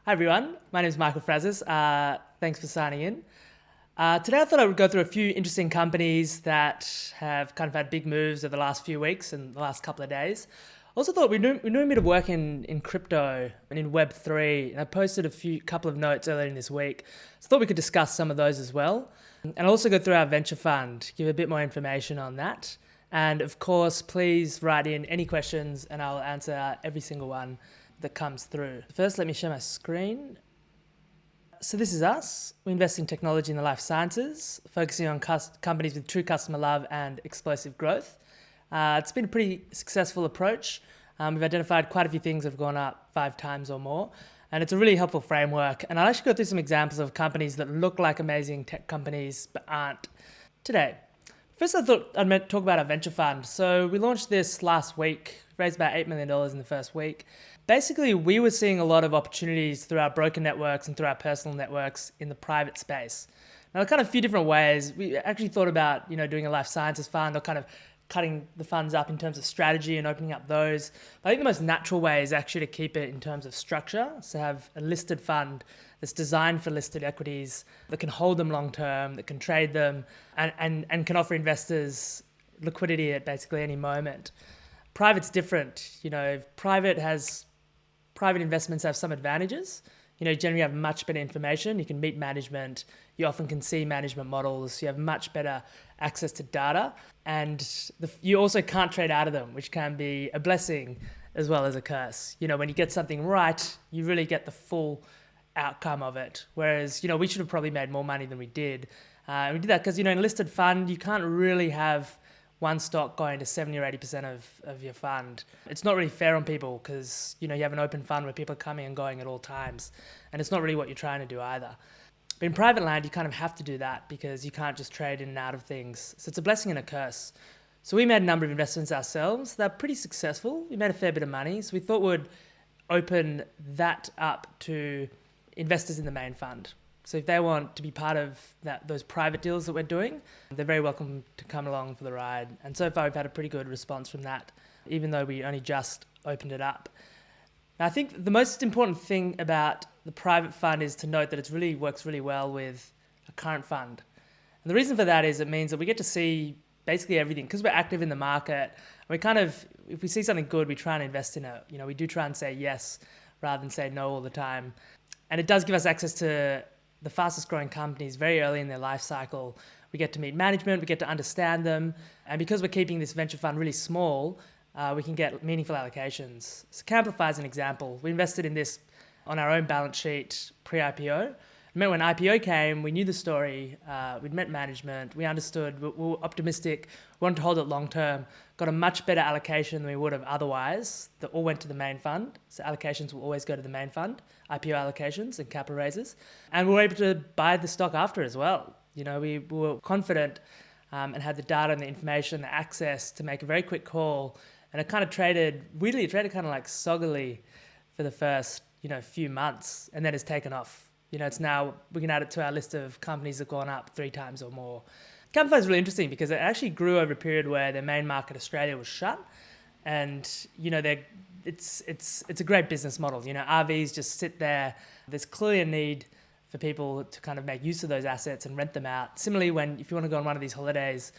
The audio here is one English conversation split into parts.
Hi everyone, my name is Michael Frazis. Thanks for signing in. Today I thought I would go through a few interesting companies that have kind of had big moves over the last few weeks and the last couple of days. Also thought we're doing a bit of work in crypto and in Web3, and I posted a couple of notes earlier in this week. So I thought we could discuss some of those as well. And also go through our venture fund, give a bit more information on that. And of course, please write in any questions and I'll answer every single one that comes through. First, let me share my screen. So this is us. We invest in technology in the life sciences, focusing on companies with true customer love and explosive growth. It's been a pretty successful approach. We've identified quite a few things that have gone up 5 times or more, and it's a really helpful framework. And I'll actually go through some examples of companies that look like amazing tech companies but aren't today. First, I thought I'd talk about our venture fund. So we launched this last week, raised about $8 million in the first week. Basically, we were seeing a lot of opportunities through our broker networks and through our personal networks in the private space. Now, kind of a few different ways. We actually thought about, doing a life sciences fund or kind of cutting the funds up in terms of strategy and opening up those. But I think the most natural way is actually to keep it in terms of structure. So have a listed fund that's designed for listed equities that can hold them long term, that can trade them, and can offer investors liquidity at basically any moment. Private's different. Private investments have some advantages. Generally have much better information. You can meet management. You often can see management models. You have much better access to data. And you also can't trade out of them, which can be a blessing as well as a curse. When you get something right, you really get the full outcome of it. Whereas, we should have probably made more money than we did. We did that because, in a listed fund, you can't really have one stock going to 70 or 80% of your fund. It's not really fair on people because, you have an open fund where people are coming and going at all times. And it's not really what you're trying to do either. But in private land, you kind of have to do that because you can't just trade in and out of things. So it's a blessing and a curse. So we made a number of investments ourselves. They're pretty successful. We made a fair bit of money. So we thought we'd open that up to investors in the main fund. So if they want to be part of those private deals that we're doing, they're very welcome to come along for the ride. And so far, we've had a pretty good response from that, even though we only just opened it up. Now, I think the most important thing about the private fund is to note that it works really well with a current fund. And the reason for that is it means that we get to see basically everything. Because we're active in the market, if we see something good, we try and invest in it. We do try and say yes rather than say no all the time. And it does give us access to the fastest growing companies very early in their life cycle. We get to meet management, we get to understand them. And because we're keeping this venture fund really small, we can get meaningful allocations. So Camplify is an example. We invested in this on our own balance sheet pre-IPO. When IPO came, we knew the story, we'd met management, we understood, we were optimistic, we wanted to hold it long term, got a much better allocation than we would have otherwise. That all went to the main fund. So allocations will always go to the main fund, IPO allocations and capital raises. And we were able to buy the stock after as well. We were confident and had the data and the information, the access to make a very quick call. And it kind of traded kind of like soggily for the first, few months, and then it's taken off. It's now, we can add it to our list of companies that have gone up 3 times or more. Camplify is really interesting because it actually grew over a period where their main market, Australia, was shut. And, it's a great business model. RVs just sit there. There's clearly a need for people to kind of make use of those assets and rent them out. Similarly, if you want to go on one of these holidays,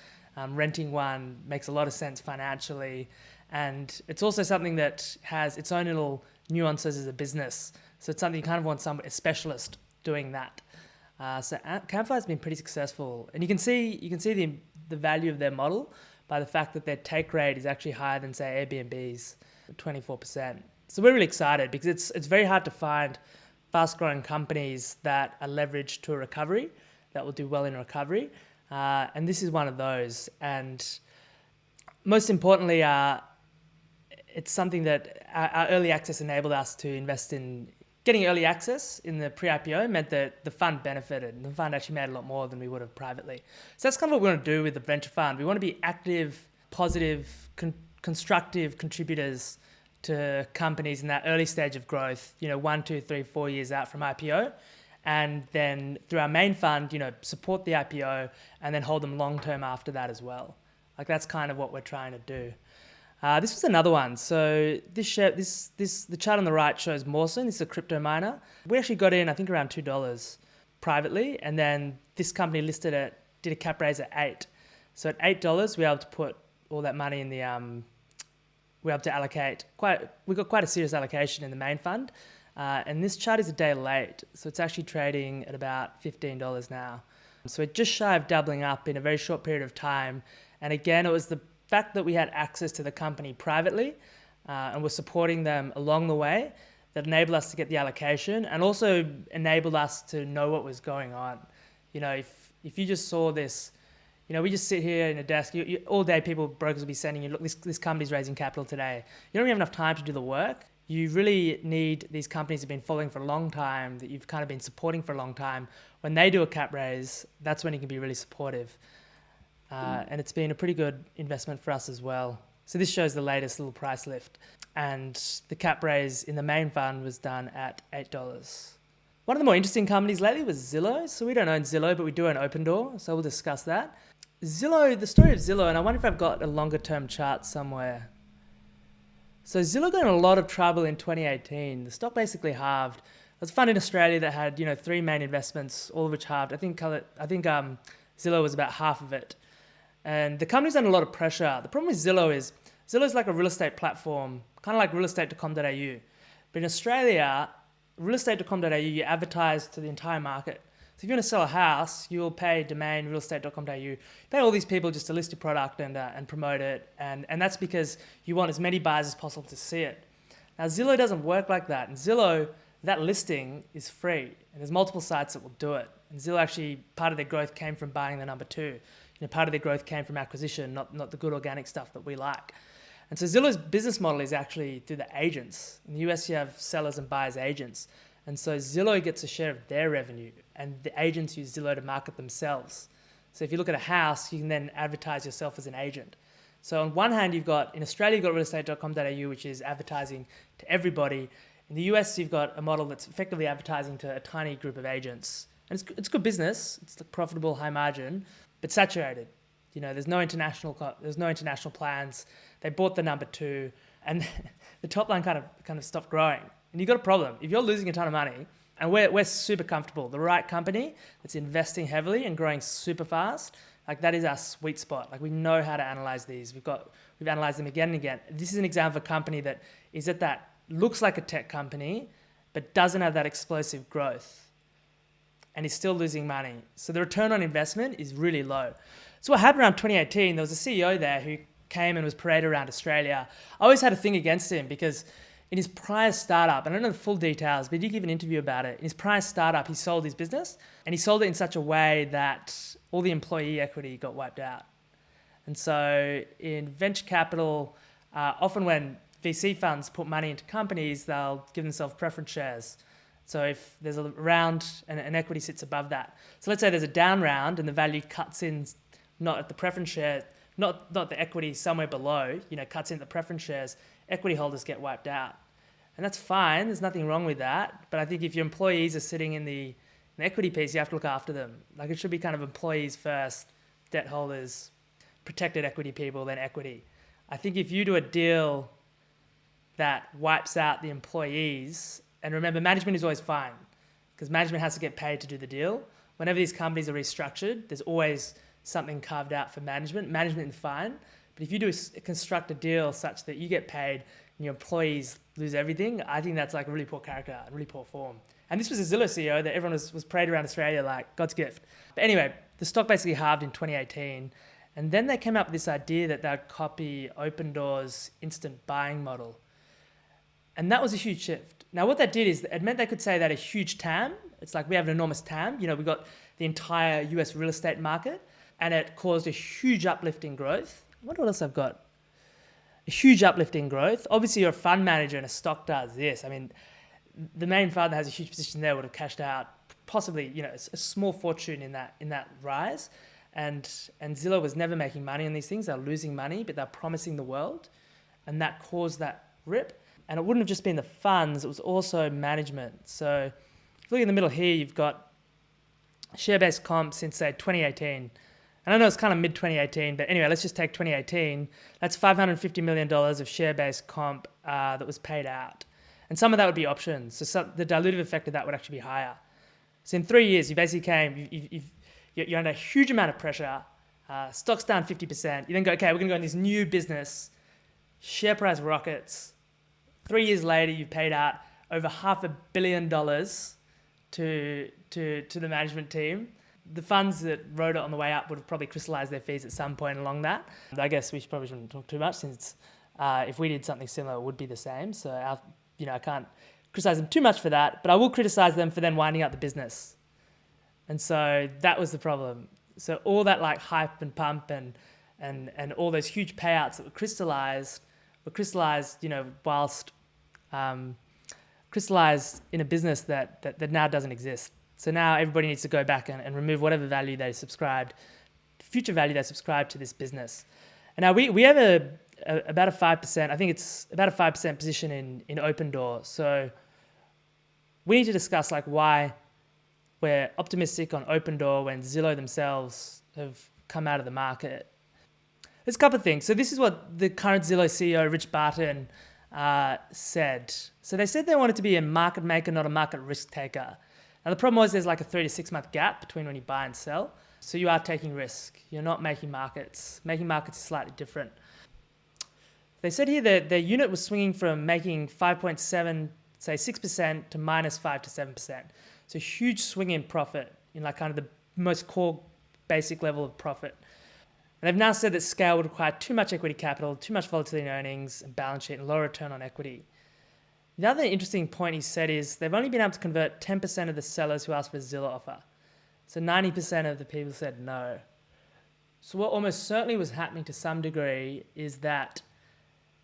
renting one makes a lot of sense financially. And it's also something that has its own little nuances as a business. So it's something you kind of want a specialist doing that. So Camplify has been pretty successful. And you can see the value of their model by the fact that their take rate is actually higher than, say, Airbnb's, 24%. So we're really excited because it's very hard to find fast-growing companies that are leveraged to a recovery, that will do well in a recovery. And this is one of those. And most importantly, it's something that our early access enabled us to invest in. Getting early access in the pre-IPO meant that the fund benefited, and the fund actually made a lot more than we would have privately. So that's kind of what we want to do with the venture fund. We want to be active, positive, constructive contributors to companies in that early stage of growth, 1, 2, 3, 4 years out from IPO. And then through our main fund, support the IPO and then hold them long term after that as well. Like that's kind of what we're trying to do. This was another one. So the chart on the right shows Mawson. This is a crypto miner. We actually got in, I think, around $2 privately, and then this company listed it, did a cap raise at $8. So at $8, we were able to put all that money in the we were able to allocate we got quite a serious allocation in the main fund. And this chart is a day late, so it's actually trading at about $15 now. So we're just shy of doubling up in a very short period of time. And again, it was the fact that we had access to the company privately and were supporting them along the way that enabled us to get the allocation, and also enabled us to know what was going on. If you just saw this, we just sit here in a desk, all day brokers will be sending you, look, this company's raising capital today. You don't have enough time to do the work. You really need these companies you've been following for a long time, that you've kind of been supporting for a long time. When they do a cap raise, that's when you can be really supportive. And it's been a pretty good investment for us as well. So this shows the latest little price lift. And the cap raise in the main fund was done at $8. One of the more interesting companies lately was Zillow. So we don't own Zillow, but we do own Opendoor. So we'll discuss that. Zillow, the story of Zillow, and I wonder if I've got a longer term chart somewhere. So Zillow got in a lot of trouble in 2018. The stock basically halved. It was a fund in Australia that had, three main investments, all of which halved. I think Zillow was about half of it. And the company's under a lot of pressure. The problem with Zillow is like a real estate platform, kind of like realestate.com.au. But in Australia, realestate.com.au, you advertise to the entire market. So if you want to sell a house, you'll pay domain realestate.com.au. You pay all these people just to list your product and promote it. And that's because you want as many buyers as possible to see it. Now, Zillow doesn't work like that. And Zillow, that listing is free. And there's multiple sites that will do it. And Zillow actually, part of their growth came from buying the number two. Part of their growth came from acquisition, not the good organic stuff that we like. And so Zillow's business model is actually through the agents. In the US, you have sellers and buyers agents. And so Zillow gets a share of their revenue, and the agents use Zillow to market themselves. So if you look at a house, you can then advertise yourself as an agent. So on one hand, in Australia, you've got realestate.com.au, which is advertising to everybody. In the US, you've got a model that's effectively advertising to a tiny group of agents. And it's good business. It's profitable, high margin, but saturated. There's no international plans. They bought the number two, and the top line kind of stopped growing. And you've got a problem. If you're losing a ton of money, and we're super comfortable, the right company that's investing heavily and growing super fast, like that is our sweet spot. Like we know how to analyze these. We've analyzed them again and again. This is an example of a company that looks like a tech company, but doesn't have that explosive growth and is still losing money. So the return on investment is really low. So what happened around 2018, there was a CEO there who came and was paraded around Australia. I always had a thing against him because in his prior startup, and I don't know the full details, but he did give an interview about it. In his prior startup, he sold his business, and he sold it in such a way that all the employee equity got wiped out. And so in venture capital, often when VC funds put money into companies, they'll give themselves preference shares. So if there's a round and an equity sits above that. So let's say there's a down round and the value cuts in, not at the preference share, not the equity somewhere below, cuts in the preference shares, equity holders get wiped out. And that's fine. There's nothing wrong with that. But I think if your employees are sitting in the equity piece, you have to look after them. Like it should be kind of employees first, debt holders, protected equity people, then equity. I think if you do a deal that wipes out the employees, and remember, management is always fine because management has to get paid to do the deal. Whenever these companies are restructured, there's always something carved out for management. Management is fine. But if you construct a deal such that you get paid and your employees lose everything, I think that's like really poor character, really poor form. And this was a Zillow CEO that everyone was paraded around Australia like God's gift. But anyway, the stock basically halved in 2018. And then they came up with this idea that they'd copy Opendoor's instant buying model. And that was a huge shift. Now, what that did is it meant they could say that a huge TAM, it's like we have an enormous TAM, we got the entire US real estate market, and it caused a huge uplift in growth. I wonder what else I've got. A huge uplift in growth. Obviously, you're a fund manager and a stock does this. I mean, the main fund that has a huge position there would have cashed out possibly, a small fortune in that rise. And Zillow was never making money on these things. They're losing money, but they're promising the world. And that caused that rip. And it wouldn't have just been the funds, it was also management. So if you look in the middle here, you've got share-based comp since, say, 2018. And I know it's kind of mid-2018, but anyway, let's just take 2018. That's $550 million of share-based comp that was paid out. And some of that would be options. So the dilutive effect of that would actually be higher. So in 3 years, you basically you're under a huge amount of pressure. Stock's down 50%. You then go, okay, we're going to go in this new business. Share price rockets. 3 years later, you've paid out over $500 million to the management team. The funds that wrote it on the way up would have probably crystallized their fees at some point along that. I guess we probably shouldn't talk too much, since if we did something similar, it would be the same. So I can't criticize them too much for that, but I will criticize them for then winding up the business. And so that was the problem. So all that like hype and pump and all those huge payouts that were crystallized, whilst crystallized in a business that now doesn't exist. So now everybody needs to go back and remove whatever value they subscribed, future value they subscribed to this business. And now we have about a 5%, I think it's about a 5% position in Opendoor. So we need to discuss like why we're optimistic on Opendoor when Zillow themselves have come out of the market. There's a couple of things. So this is what the current Zillow CEO, Rich Barton, said. So they said they wanted to be a market maker, not a market risk taker. Now the problem was there's like a 3 to 6 month gap between when you buy and sell. So you are taking risk. You're not making markets. Making markets is slightly different. They said here that their unit was swinging from making 5.7, say 6% to minus 5 to 7%. So huge swing in profit in like kind of the most core basic level of profit. And they've now said that scale would require too much equity capital, too much volatility in earnings and balance sheet, and low return on equity. The other interesting point he said is they've only been able to convert 10% of the sellers who asked for a Zillow offer. So 90% of the people said no. So what almost certainly was happening to some degree is that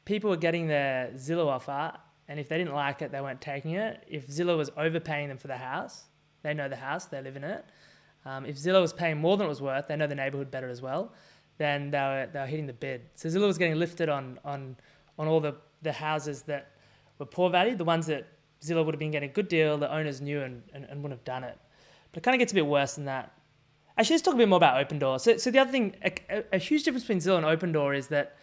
people were getting their Zillow offer, and if they didn't like it, they weren't taking it. If Zillow was overpaying them for the house, they know the house, they live in it. If Zillow was paying more than it was worth, they know the neighborhood better as well, then they were hitting the bid. So Zillow was getting lifted on all the houses that were poor value, the ones that Zillow would have been getting a good deal, the owners knew and wouldn't have done it. But it kind of gets a bit worse than that. Actually, let's talk a bit more about Opendoor. So the other thing, a huge difference between Zillow and Opendoor is that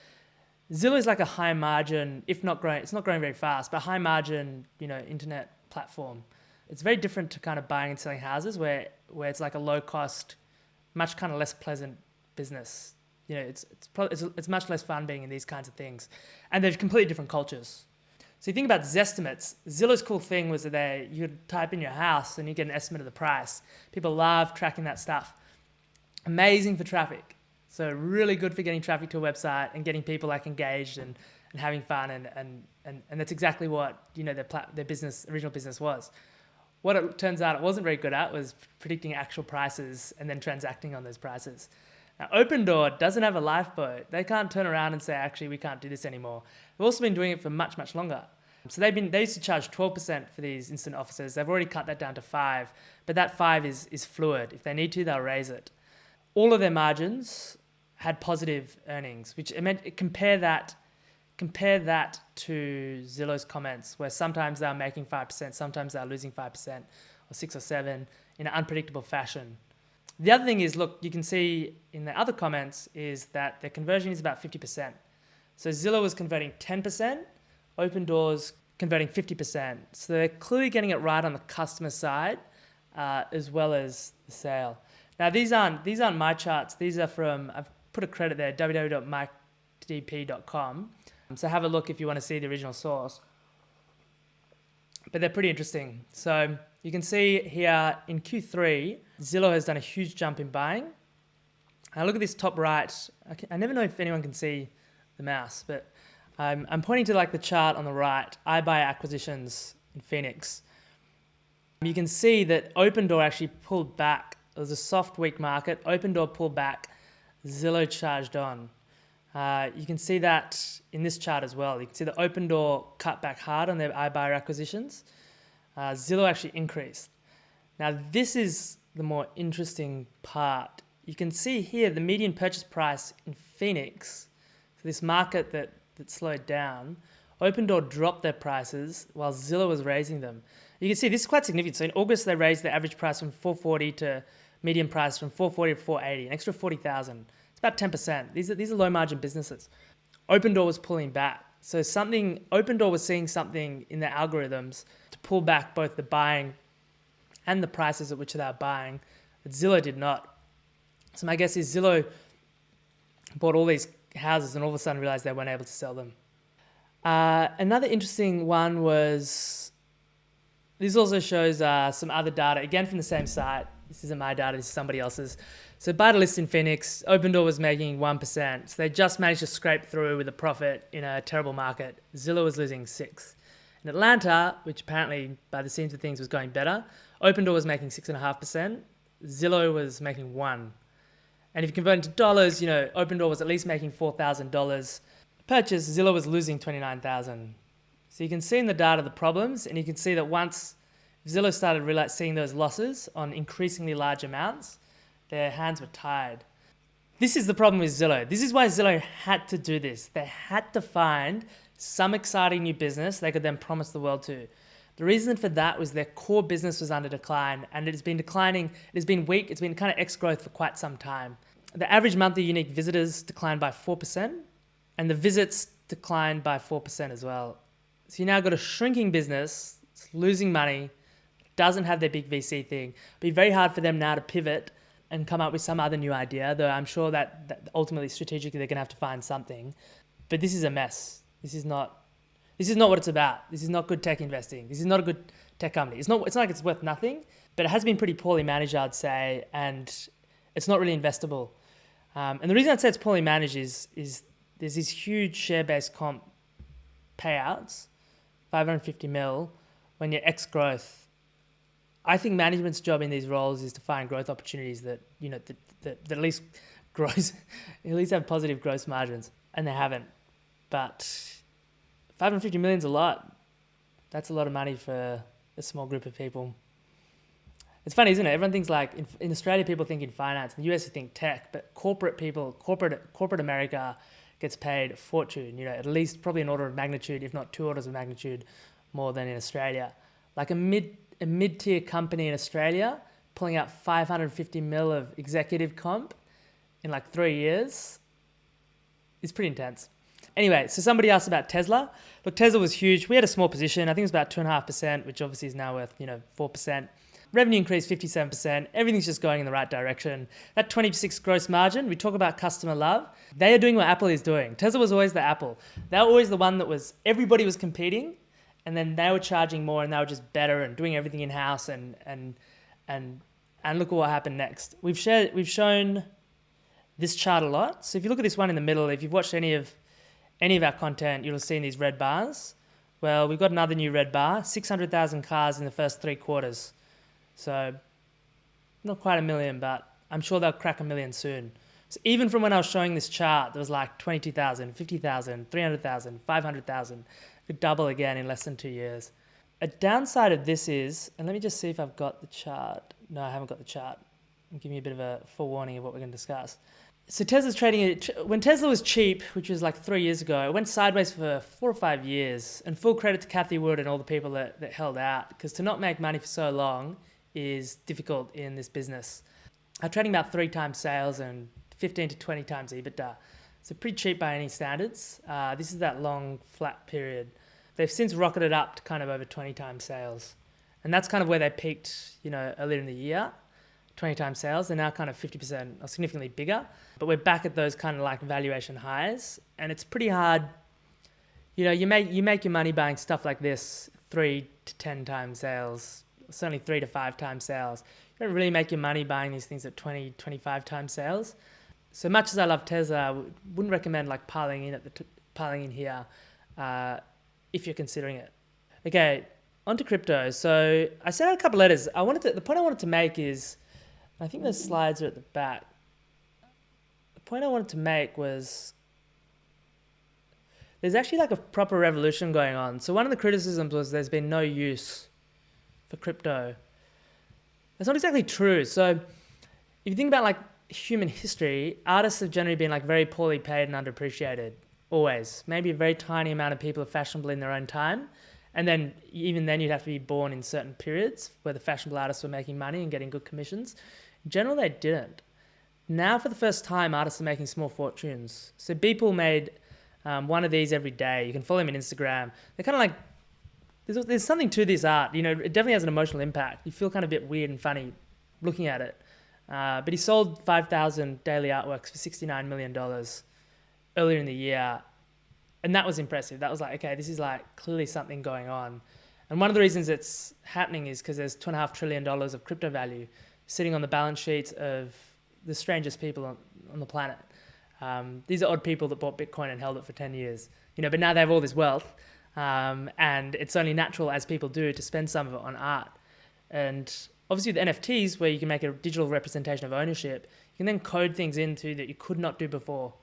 Zillow is like a high margin, if not growing, it's not growing very fast, but high margin, internet platform. It's very different to kind of buying and selling houses where it's like a low cost, much kind of less pleasant business. It's much less fun being in these kinds of things. And they're completely different cultures. So you think about Zestimates. Zillow's cool thing was that you could type in your house and you get an estimate of the price. People love tracking that stuff. Amazing for traffic. So really good for getting traffic to a website and getting people like engaged and having fun and that's exactly what their original business was. What it turns out it wasn't very good at was predicting actual prices and then transacting on those prices. Now Opendoor doesn't have a lifeboat. They can't turn around and say, actually, we can't do this anymore. They've also been doing it for much, much longer. So they used to charge 12% for these instant offers. They've already cut that down to 5%, but that 5% is fluid. If they need to, they'll raise it. All of their margins had positive earnings, which it meant compare that to Zillow's comments, where sometimes they're making 5%, sometimes they're losing 5% or 6 or 7 in an unpredictable fashion. The other thing is, look, you can see in the other comments is that their conversion is about 50%. So Zillow was converting 10%, Opendoor's converting 50%. So they're clearly getting it right on the customer side as well as the sale. Now these aren't my charts. These are from, I've put a credit there, www.micdp.com. So have a look if you want to see the original source. But they're pretty interesting. So you can see here in Q3, Zillow has done a huge jump in buying. Now look at this top right. I never know if anyone can see the mouse, but I'm pointing to like the chart on the right, iBuy acquisitions in Phoenix. You can see that Opendoor actually pulled back. It was a soft, weak market. Opendoor pulled back. Zillow charged on. You can see that in this chart as well. You can see the Opendoor cut back hard on their iBuyer acquisitions. Zillow actually increased. Now this is the more interesting part. You can see here the median purchase price in Phoenix, so this market that slowed down, Opendoor dropped their prices while Zillow was raising them. You can see this is quite significant. So in August they raised the average price from $440 to median price from 440 to 480, an extra 40,000. It's about 10%. These are low margin businesses. Opendoor was pulling back. So Opendoor was seeing something in their algorithms to pull back both the buying and the prices at which they are buying, but Zillow did not. So my guess is Zillow bought all these houses and all of a sudden realized they weren't able to sell them. Another interesting one was, this also shows some other data, again from the same site. This isn't my data, this is somebody else's. So buy to list in Phoenix, Opendoor was making 1%. So they just managed to scrape through with a profit in a terrible market. Zillow was losing 6%. In Atlanta, which apparently by the seams of things was going better, Opendoor was making 6.5%. Zillow was making 1%. And if you convert into dollars, Opendoor was at least making $4,000 purchase. Zillow was losing $29,000. So you can see in the data the problems, and you can see that once Zillow started seeing those losses on increasingly large amounts, their hands were tied. This is the problem with Zillow. This is why Zillow had to do this. They had to find some exciting new business they could then promise the world to. The reason for that was their core business was under decline, and it has been declining. It has been weak. It's been kind of ex-growth for quite some time. The average monthly unique visitors declined by 4%, and the visits declined by 4% as well. So you now got a shrinking business, it's losing money, doesn't have their big VC thing. It'd be very hard for them now to pivot and come up with some other new idea, though I'm sure that ultimately strategically they're going to have to find something. But this is a mess. This is not what it's about. This is not good tech investing. This is not a good tech company. It's not like it's worth nothing, but it has been pretty poorly managed, I'd say, and it's not really investable. And the reason I'd say it's poorly managed is there's these huge share-based comp payouts, 550 mil, when you're ex-growth. I think management's job in these roles is to find growth opportunities that at least grows, at least have positive gross margins, and they haven't. But 550 million is a lot. That's a lot of money for a small group of people. It's funny, isn't it? Everyone thinks like in Australia, people think in finance. In the US, you think tech, but corporate America gets paid a fortune. At least probably an order of magnitude, if not 2 orders of magnitude, more than in Australia. Like a mid-tier company in Australia pulling out 550 mil of executive comp in like 3 years is pretty intense. Anyway, so somebody asked about Tesla. Look, Tesla was huge. We had a small position. I think it was about 2.5%, which obviously is now worth 4%. Revenue increased 57%. Everything's just going in the right direction. That 26 gross margin, we talk about customer love. They are doing what Apple is doing. Tesla was always the Apple. They were always the one that everybody was competing, and then they were charging more, and they were just better and doing everything in-house, and look at what happened next. We've shown this chart a lot. So if you look at this one in the middle, if you've watched any of our content, you'll have seen these red bars. Well, we've got another new red bar, 600,000 cars in the first 3 quarters. So not quite a million, but I'm sure they'll crack 1 million soon. So even from when I was showing this chart, there was like 22,000, 50,000, 300,000, 500,000. Could double again in less than 2 years. A downside of this is, and let me just see if I've got the chart. No, I haven't got the chart. I'm giving you a bit of a forewarning of what we're going to discuss. So Tesla's trading, when Tesla was cheap, which was like 3 years ago, it went sideways for 4 or 5 years. And full credit to Kathy Wood and all the people that held out, because to not make money for so long is difficult in this business. I'm trading about 3 times sales and 15 to 20 times EBITDA. So pretty cheap by any standards. This is that long flat period. They've since rocketed up to kind of over 20 times sales. And that's kind of where they peaked, earlier in the year. 20 times sales. They're now kind of 50% or significantly bigger. But we're back at those kind of like valuation highs. And it's pretty hard. You make your money buying stuff like this, 3 to 10 times sales, certainly 3 to 5 times sales. You don't really make your money buying these things at 20, 25 times sales. So much as I love Tesla, I wouldn't recommend like piling in here if you're considering it. Okay, onto crypto. So I sent out a couple letters. The point I wanted to make is, I think those slides are at the back. The point I wanted to make was there's actually like a proper revolution going on. So one of the criticisms was there's been no use for crypto. That's not exactly true. So if you think about like human history, artists have generally been like very poorly paid and underappreciated, always. Maybe a very tiny amount of people are fashionable in their own time. And then even then you'd have to be born in certain periods where the fashionable artists were making money and getting good commissions. In general, they didn't. Now, for the first time, artists are making small fortunes. So Beeple made one of these every day. You can follow him on Instagram. They're kind of like, there's something to this art. You know, it definitely has an emotional impact. You feel kind of a bit weird and funny looking at it. But he sold 5,000 daily artworks for $69 million earlier in the year. And that was impressive. That was like, okay, this is like clearly something going on. And one of the reasons it's happening is because there's $2.5 trillion of crypto value sitting on the balance sheets of the strangest people on the planet. These are odd people that bought Bitcoin and held it for 10 years. You know, but now they have all this wealth. And it's only natural, as people do, to spend some of it on art. And obviously with NFTs, where you can make a digital representation of ownership, you can then code things into that you could not do before.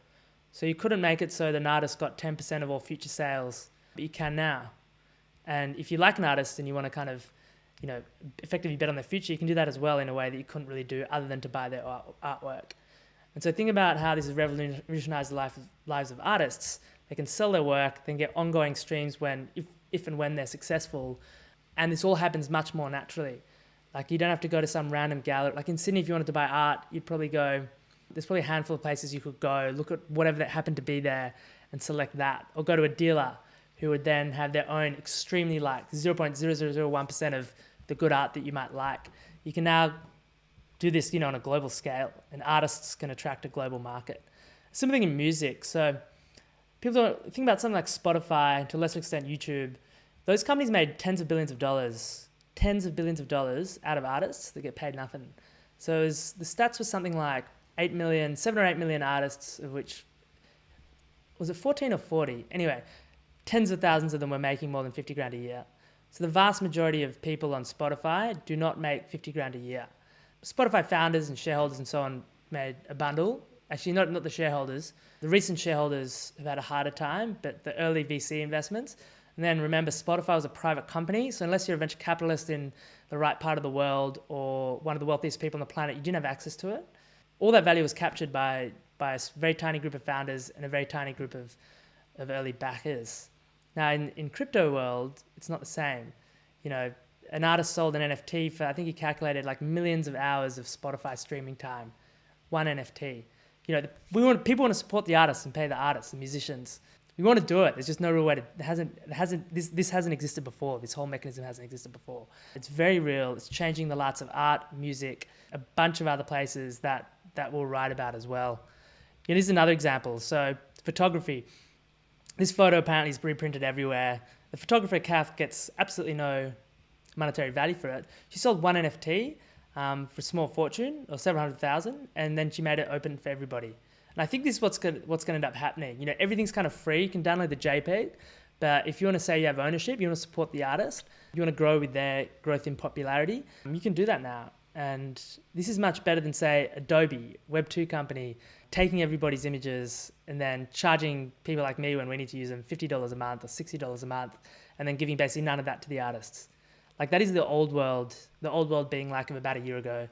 So you couldn't make it so that an artist got 10% of all future sales, but you can now. And if you like an artist and you want to kind of, you know, effectively bet on their future, you can do that as well in a way that you couldn't really do other than to buy their artwork. And so think about how this has revolutionized the lives of artists. They can sell their work, then get ongoing streams if and when they're successful. And this all happens much more naturally. Like, you don't have to go to some random gallery. Like in Sydney, if you wanted to buy art, you'd probably go, there's probably a handful of places you could go, look at whatever that happened to be there and select that. Or go to a dealer who would then have their own extremely 0.0001% of the good art that you might like. You can now do this, you know, on a global scale, and artists can attract a global market. Same thing in music. So people don't think about something like Spotify, to a lesser extent YouTube. Those companies made tens of billions of dollars out of artists that get paid nothing. So the stats were something like 7 or 8 million artists, of which, was it 14 or 40? Anyway, tens of thousands of them were making more than 50 grand a year. So the vast majority of people on Spotify do not make 50 grand a year. Spotify founders and shareholders and so on made a bundle. Actually, not the shareholders. The recent shareholders have had a harder time, but the early VC investments. And then remember, Spotify was a private company. So unless you're a venture capitalist in the right part of the world or one of the wealthiest people on the planet, you didn't have access to it. All that value was captured by a very tiny group of founders and a very tiny group of early backers. Now, in crypto world, it's not the same. You know, an artist sold an NFT for, I think he calculated like millions of hours of Spotify streaming time. One NFT. You know, people want to support the artists and pay the artists, the musicians. We want to do it. There's just no real way to. This hasn't existed before. This whole mechanism hasn't existed before. It's very real. It's changing the lights of art, music, a bunch of other places that we'll write about as well. You know, this is another example. So photography. This photo apparently is reprinted everywhere. The photographer Kath gets absolutely no monetary value for it. She sold one NFT for a small fortune, or 700,000, and then she made it open for everybody. And I think this is what's going to end up happening. You know, everything's kind of free. You can download the JPEG, but if you want to say you have ownership, you want to support the artist, you want to grow with their growth in popularity, you can do that now. And this is much better than, say, Adobe, Web2 company, taking everybody's images and then charging people like me when we need to use them $50 a month or $60 a month, and then giving basically none of that to the artists. Like, that is the old world being like of about a year ago.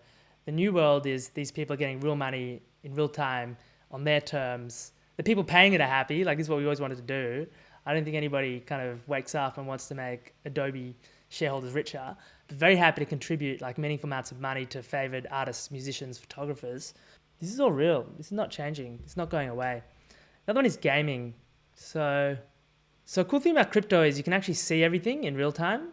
The new world is these people are getting real money in real time on their terms. The people paying it are happy. Like, this is what we always wanted to do. I don't think anybody kind of wakes up and wants to make Adobe shareholders richer, but very happy to contribute like meaningful amounts of money to favored artists, musicians, photographers. This is all real. This is not changing. It's not going away. The other one is gaming. So a cool thing about crypto is you can actually see everything in real time.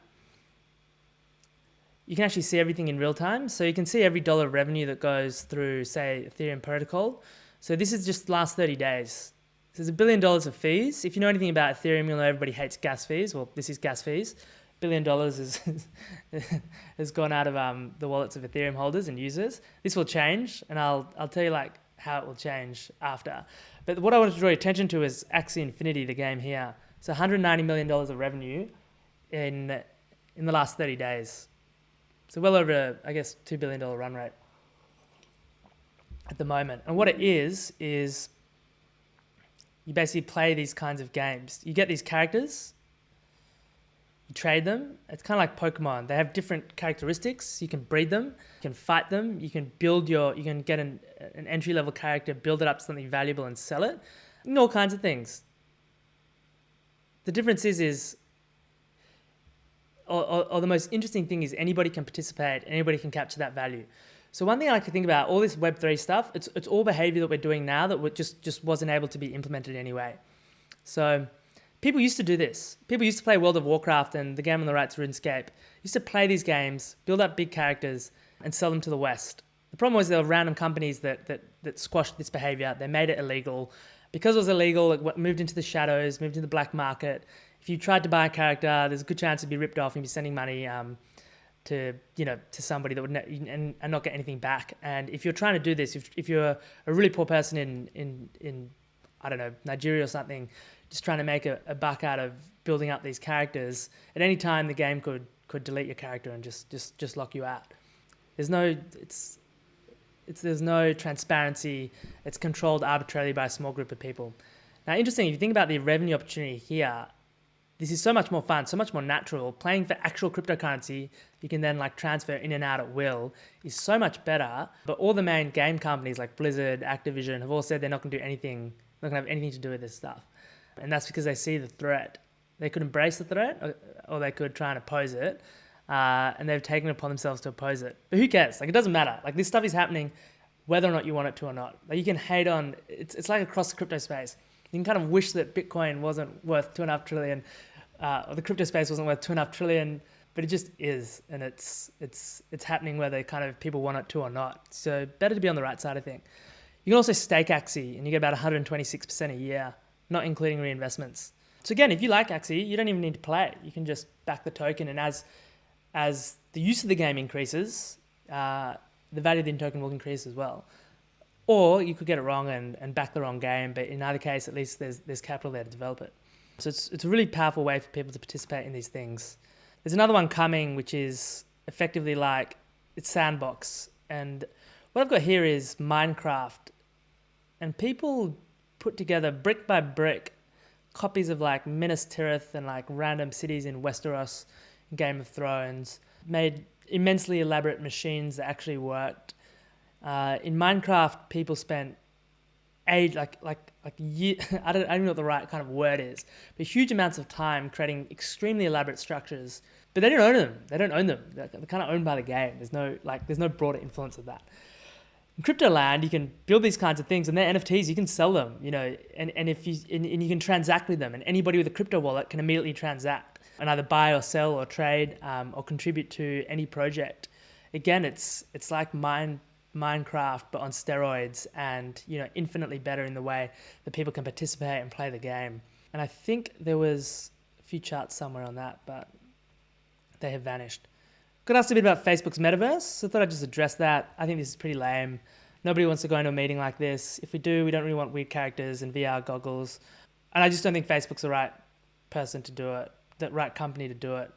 So you can see every dollar of revenue that goes through, say, Ethereum protocol. So this is just the last 30 days. So there's $1 billion of fees. If you know anything about Ethereum, you'll know everybody hates gas fees. Well, this is gas fees. $1 billion has gone out of the wallets of Ethereum holders and users. This will change, and I'll tell you like how it will change after. But what I wanted to draw your attention to is Axie Infinity, the game here. So $190 million of revenue in the last 30 days. So well over, I guess, $2 billion run rate at the moment. And what it is you basically play these kinds of games. You get these characters, you trade them. It's kind of like Pokemon. They have different characteristics. You can breed them, you can fight them, you can get an entry-level character, build it up to something valuable and sell it, and all kinds of things. The difference is or the most interesting thing is anybody can participate, anybody can capture that value. So one thing I like to think about, all this Web3 stuff, it's all behavior that we're doing now that just wasn't able to be implemented anyway. So people used to do this. People used to play World of Warcraft and the game on the right's RuneScape. Used to play these games, build up big characters, and sell them to the West. The problem was there were random companies that squashed this behavior. They made it illegal. Because it was illegal, it moved into the shadows, moved into the black market. If you tried to buy a character, there's a good chance it'd be ripped off and you'd be sending money to somebody that would and not get anything back. And if you're trying to do this, if you're a really poor person in I don't know, Nigeria or something, just trying to make a buck out of building up these characters, at any time the game could delete your character and just lock you out. There's no transparency. It's controlled arbitrarily by a small group of people. Now, interesting, if you think about the revenue opportunity here, this is so much more fun, so much more natural. Playing for actual cryptocurrency, you can then like transfer in and out at will, is so much better. But all the main game companies like Blizzard, Activision have all said they're not going to do anything, not going to have anything to do with this stuff. And that's because they see the threat. They could embrace the threat or they could try and oppose it. And they've taken it upon themselves to oppose it. But who cares? Like, it doesn't matter. Like, this stuff is happening whether or not you want it to or not. Like, you can hate on, it's like across the crypto space. You can kind of wish that Bitcoin wasn't worth 2.5 trillion, or the crypto space wasn't worth 2.5 trillion, but it just is. And it's happening whether kind of people want it to or not. So better to be on the right side, I think. You can also stake Axie and you get about 126% a year, not including reinvestments. So again, if you like Axie, you don't even need to play it. You can just back the token, and as the use of the game increases, the value of the token will increase as well. Or you could get it wrong and back the wrong game, but in either case, at least there's capital there to develop it. So it's a really powerful way for people to participate in these things. There's another one coming, which is effectively like, it's Sandbox. And what I've got here is Minecraft. And people put together brick by brick copies of like Minas Tirith and like random cities in Westeros, Game of Thrones, made immensely elaborate machines that actually worked. In Minecraft, people spent year, I don't know what the right kind of word is, but huge amounts of time creating extremely elaborate structures. But they don't own them. They're kind of owned by the game. There's no broader influence of that. In crypto land, you can build these kinds of things, and they're NFTs. You can sell them, and you can transact with them, and anybody with a crypto wallet can immediately transact and either buy or sell or trade or contribute to any project. Again, it's like Minecraft but on steroids, and infinitely better in the way that people can participate and play the game. And I think there was a few charts somewhere on that, but they have vanished. Got asked a bit about Facebook's Metaverse, so I thought I'd just address that. I think this is pretty lame. Nobody wants to go into a meeting like this. If we do, we don't really want weird characters and VR goggles. And I just don't think Facebook's the right person to do it, the right company to do it.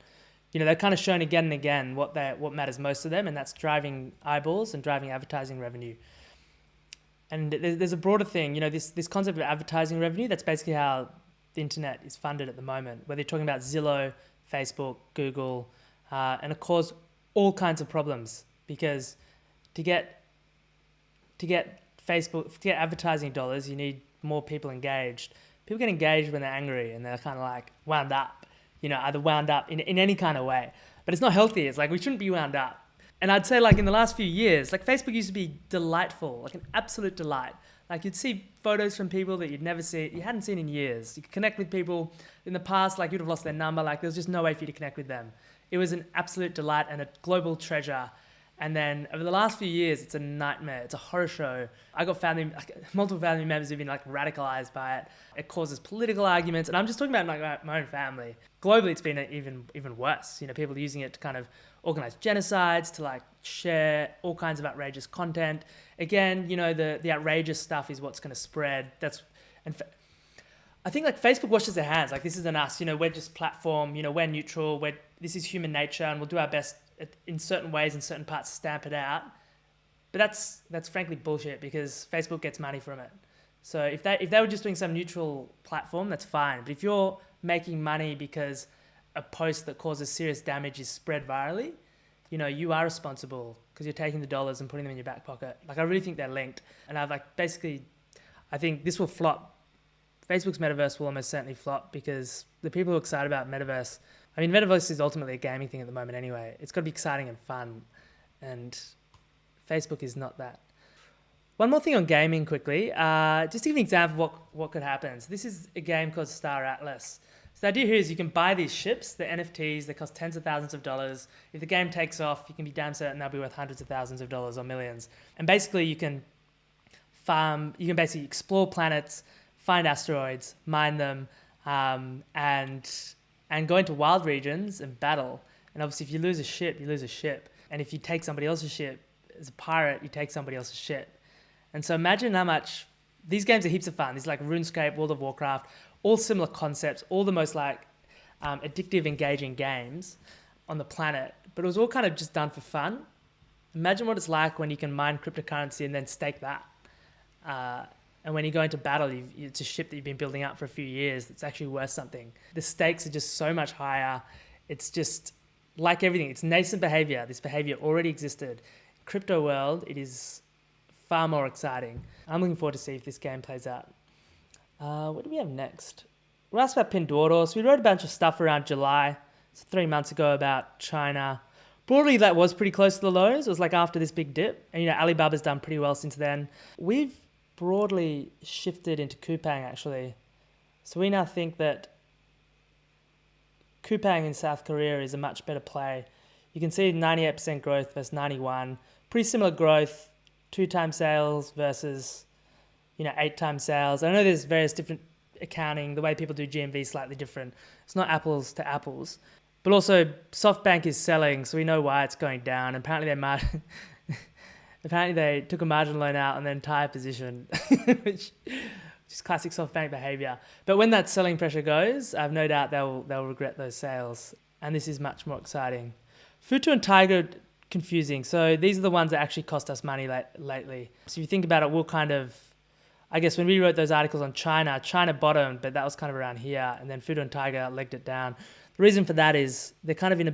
They've kind of shown again and again what matters most to them, and that's driving eyeballs and driving advertising revenue. And there's a broader thing, this concept of advertising revenue, that's basically how the internet is funded at the moment, whether you're talking about Zillow, Facebook, Google, and it caused all kinds of problems, because to get advertising dollars, you need more people engaged. People get engaged when they're angry and they're kind of like wound up, either wound up in any kind of way. But it's not healthy. It's like, we shouldn't be wound up. And I'd say, like, in the last few years, like, Facebook used to be delightful, like an absolute delight. Like, you'd see photos from people that you hadn't seen in years. You could connect with people in the past, like, you'd have lost their number. Like, there was just no way for you to connect with them. It was an absolute delight and a global treasure. And then over the last few years, it's a nightmare. It's a horror show. I got multiple family members who've been like radicalized by it. It causes political arguments. And I'm just talking about my own family. Globally, it's been even worse. People are using it to kind of organize genocides, to like share all kinds of outrageous content. Again, the outrageous stuff is what's going to spread. I think like Facebook washes their hands. Like, this isn't us. We're just platform. We're neutral. This is human nature, and we'll do our best in certain ways, in certain parts, to stamp it out. But that's frankly bullshit, because Facebook gets money from it. So if they were just doing some neutral platform, that's fine. But if you're making money because a post that causes serious damage is spread virally, you are responsible, because you're taking the dollars and putting them in your back pocket. Like, I really think they're linked. And I think this will flop. Facebook's Metaverse will almost certainly flop, because the people who are excited about Metaverse, Metaverse is ultimately a gaming thing at the moment anyway. It's got to be exciting and fun. And Facebook is not that. One more thing on gaming quickly, just to give an example of what could happen. So this is a game called Star Atlas. So the idea here is you can buy these ships, the NFTs, they cost tens of thousands of dollars. If the game takes off, you can be damn certain they'll be worth hundreds of thousands of dollars or millions. And basically you can basically explore planets, find asteroids, mine them, and go into wild regions and battle. And obviously if you lose a ship, you lose a ship. And if you take somebody else's ship, as a pirate, you take somebody else's ship. And so imagine how much, these games are heaps of fun. These are like RuneScape, World of Warcraft, all similar concepts, all the most like addictive, engaging games on the planet. But it was all kind of just done for fun. Imagine what it's like when you can mine cryptocurrency and then stake that. And when you go into battle, it's a ship that you've been building up for a few years that's actually worth something. The stakes are just so much higher. It's just like everything. It's nascent behavior. This behavior already existed. Crypto world, it is far more exciting. I'm looking forward to see if this game plays out. What do we have next? We asked about Pinduoduo. So we wrote a bunch of stuff around July, so 3 months ago, about China. Broadly, that was pretty close to the lows. It was like after this big dip. And, Alibaba's done pretty well since then. We've broadly shifted into Coupang, actually. So we now think that Coupang in South Korea is a much better play. You can see 98% growth versus 91. Pretty similar growth, 2 times sales versus, 8 times sales. I know there's various different accounting. The way people do GMV is slightly different. It's not apples to apples. But also, SoftBank is selling, so we know why it's going down. Apparently they took a margin loan out on their entire position, which is classic SoftBank behavior. But when that selling pressure goes, I have no doubt they'll regret those sales. And this is much more exciting. FUTU and TIGR, confusing. So these are the ones that actually cost us money lately. So if you think about it, we'll kind of, I guess when we wrote those articles on China bottomed, but that was kind of around here. And then FUTU and TIGR legged it down. The reason for that is they're kind of in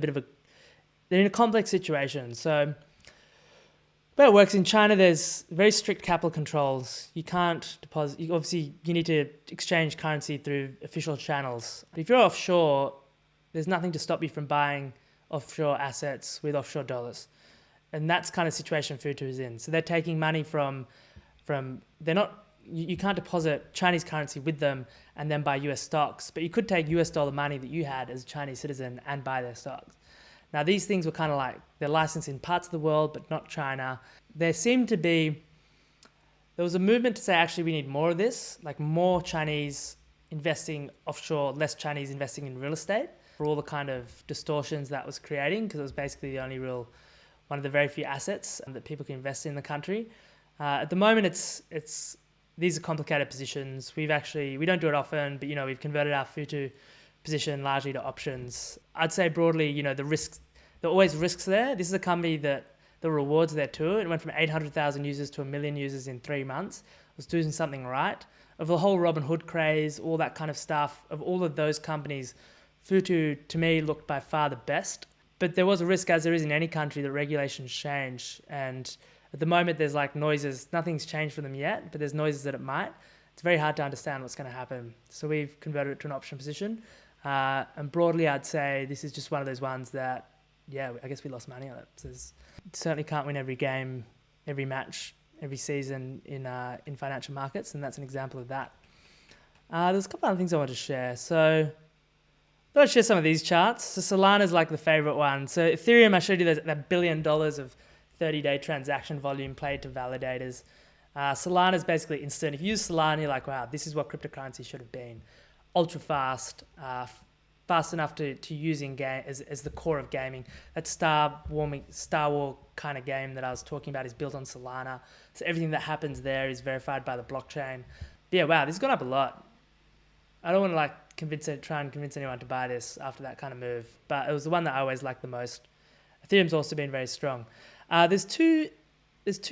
they're in a complex situation. So the way it works in China, there's very strict capital controls. You can't deposit, obviously you need to exchange currency through official channels. But if you're offshore, there's nothing to stop you from buying offshore assets with offshore dollars. And that's kind of situation FUTU is in. So they're taking money you can't deposit Chinese currency with them and then buy US stocks, but you could take US dollar money that you had as a Chinese citizen and buy their stocks. Now these things were kind of like, they're licensed in parts of the world, but not China. There was a movement to say, actually, we need more of this, like more Chinese investing offshore, less Chinese investing in real estate, for all the kind of distortions that was creating, because it was basically the only one of the very few assets that people can invest in the country. At the moment, these are complicated positions. We don't do it often, but we've converted our FUTU position largely to options. I'd say broadly, the risks, there are always risks there. This is a company that the rewards there too. It went from 800,000 users to 1 million users in 3 months. It was doing something right. Of the whole Robinhood craze, all that kind of stuff, of all of those companies, FUTU to me looked by far the best. But there was a risk, as there is in any country, that regulations change. And at the moment, there's like noises. Nothing's changed for them yet, but there's noises that it might. It's very hard to understand what's going to happen. So we've converted it to an option position. And broadly, I'd say this is just one of those ones that, I guess we lost money on it. So certainly can't win every game, every match, every season in financial markets, and that's an example of that. There's a couple other things I want to share. So I thought I'd share some of these charts. So Solana is like the favorite one. So Ethereum, I showed you that $1 billion of 30-day transaction volume played to validators. Solana is basically instant. If you use Solana, you're like, wow, this is what cryptocurrency should have been. Ultra fast, fast enough to use in game as the core of gaming. That Star War kind of game that I was talking about is built on Solana. So everything that happens there is verified by the blockchain. But yeah, wow, this has gone up a lot. I don't want to try and convince anyone to buy this after that kind of move, but it was the one that I always liked the most. Ethereum's also been very strong. There's two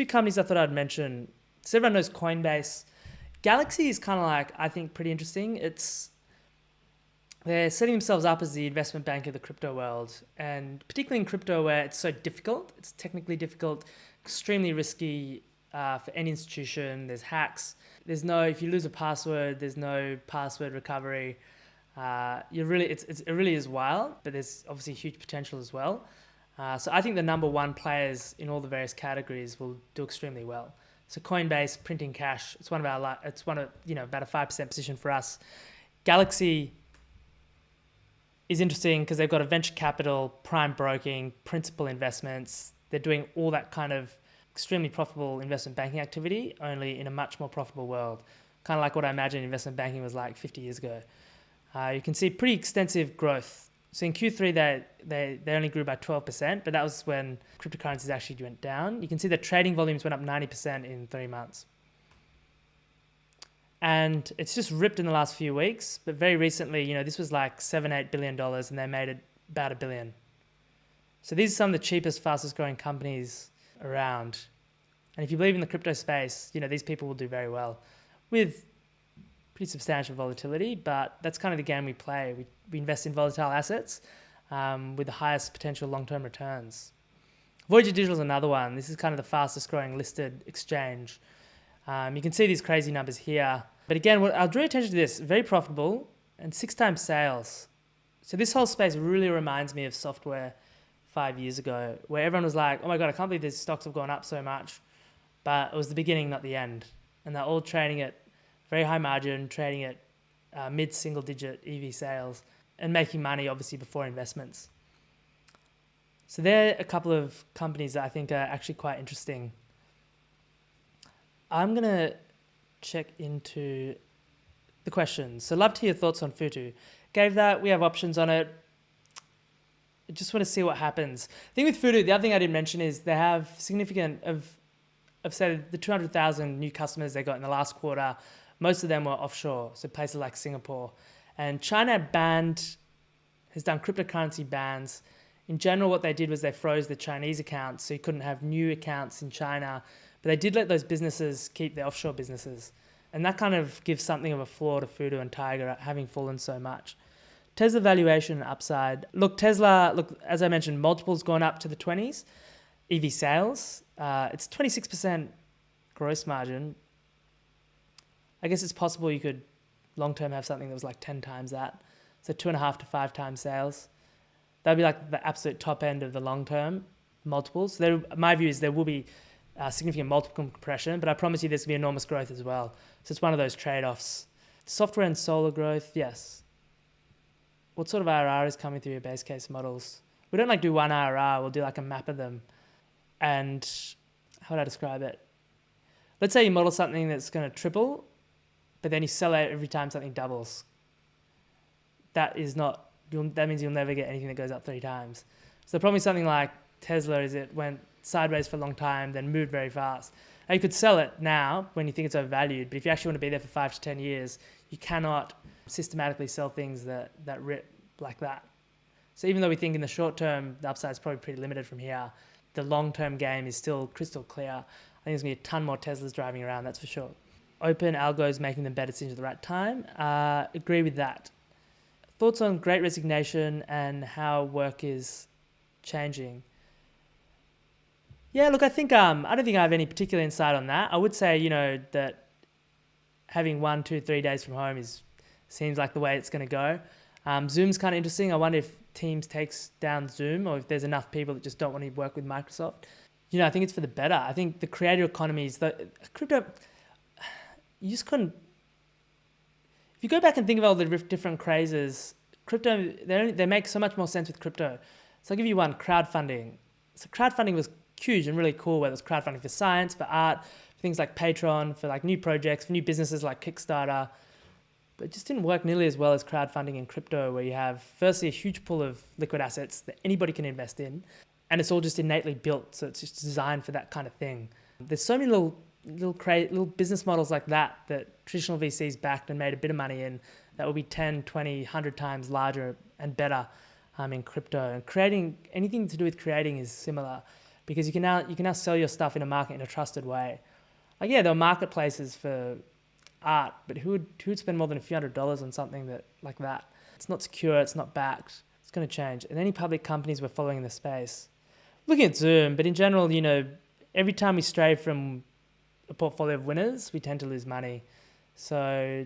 companies I thought I'd mention. So everyone knows Coinbase. Galaxy is kind of like, I think, pretty interesting. They're setting themselves up as the investment bank of the crypto world, and particularly in crypto where it's so difficult, it's technically difficult, extremely risky for any institution. There's hacks. If you lose a password, there's no password recovery. It really is wild, but there's obviously huge potential as well. So I think the number one players in all the various categories will do extremely well. So Coinbase, printing cash, it's one of about a 5% position for us. Galaxy is interesting because they've got a venture capital, prime broking, principal investments. They're doing all that kind of extremely profitable investment banking activity, only in a much more profitable world. Kind of like what I imagine investment banking was like 50 years ago. You can see pretty extensive growth. So in Q3, they only grew by 12%, but that was when cryptocurrencies actually went down. You can see that trading volumes went up 90% in 3 months. And it's just ripped in the last few weeks. But very recently, this was like $7-8 billion and they made it about $1 billion. So these are some of the cheapest, fastest growing companies around. And if you believe in the crypto space, these people will do very well with pretty substantial volatility, but that's kind of the game we play. We invest in volatile assets with the highest potential long-term returns. Voyager Digital is another one. This is kind of the fastest growing listed exchange. You can see these crazy numbers here. But again, I'll draw your attention to this. Very profitable and 6 times sales. So this whole space really reminds me of software 5 years ago, where everyone was like, oh my God, I can't believe these stocks have gone up so much. But it was the beginning, not the end. And they're all trading at very high margin, trading at mid-single digit EV sales and making money, obviously, before investments. So there are a couple of companies that I think are actually quite interesting. I'm going to check into the questions. So love to hear your thoughts on FUTU. Gave that, we have options on it. I just want to see what happens. I think with FUTU, the other thing I didn't mention is they have significant of say the 200,000 new customers they got in the last quarter. Most of them were offshore, so places like Singapore. And China has done cryptocurrency bans. In general, what they did was they froze the Chinese accounts, so you couldn't have new accounts in China. But they did let those businesses keep their offshore businesses. And that kind of gives something of a flaw to FUTU and TIGR having fallen so much. Tesla valuation upside. Tesla, as I mentioned, multiples gone up to the 20s. EV sales, it's 26% gross margin. I guess it's possible you could long-term have something that was like 10 times that. So 2.5 to 5 times sales. That'd be like the absolute top end of the long-term multiples. My view is there will be significant multiple compression, but I promise you there's going to be enormous growth as well. So it's one of those trade-offs. Software and solar growth, yes. What sort of IRR is coming through your base case models? We don't do one IRR, we'll do like a map of them. And how would I describe it? Let's say you model something that's going to triple, but then you sell it every time something doubles. That means you'll never get anything that goes up 3 times. So the problem with something like Tesla is it went sideways for a long time, then moved very fast. Now you could sell it now when you think it's overvalued, but if you actually want to be there for 5 to 10 years, you cannot systematically sell things that rip like that. So even though we think in the short term, the upside is probably pretty limited from here, the long-term game is still crystal clear. I think there's going to be a ton more Teslas driving around, that's for sure. Open algos making them better decisions at the right time. Agree with that. Thoughts on Great Resignation and how work is changing? Yeah, look, I think I don't think I have any particular insight on that. I would say, that having 1, 2, 3 days from home seems like the way it's going to go. Zoom's kind of interesting. I wonder if Teams takes down Zoom or if there's enough people that just don't want to work with Microsoft. I think it's for the better. I think the creator economies, the crypto, you just couldn't. If you go back and think of all the different crazes, crypto, they make so much more sense with crypto. So I'll give you one, crowdfunding. So crowdfunding was huge and really cool, whether it's crowdfunding for science, for art, for things like Patreon, for like new projects, for new businesses like Kickstarter. But it just didn't work nearly as well as crowdfunding in crypto, where you have firstly a huge pool of liquid assets that anybody can invest in, and it's all just innately built, so it's just designed for that kind of thing. There's so many little business models like that traditional VCs backed and made a bit of money in, that will be 10, 20, 100 times larger and better in crypto. And creating anything to do with creating is similar, because you can now sell your stuff in a market in a trusted way. Like, yeah, there are marketplaces for art, but who would spend more than a few $100s on something like that? It's not secure, it's not backed. It's going to change. And any public companies we're following in the space, looking at Zoom, but in general, every time we stray from a portfolio of winners, we tend to lose money. So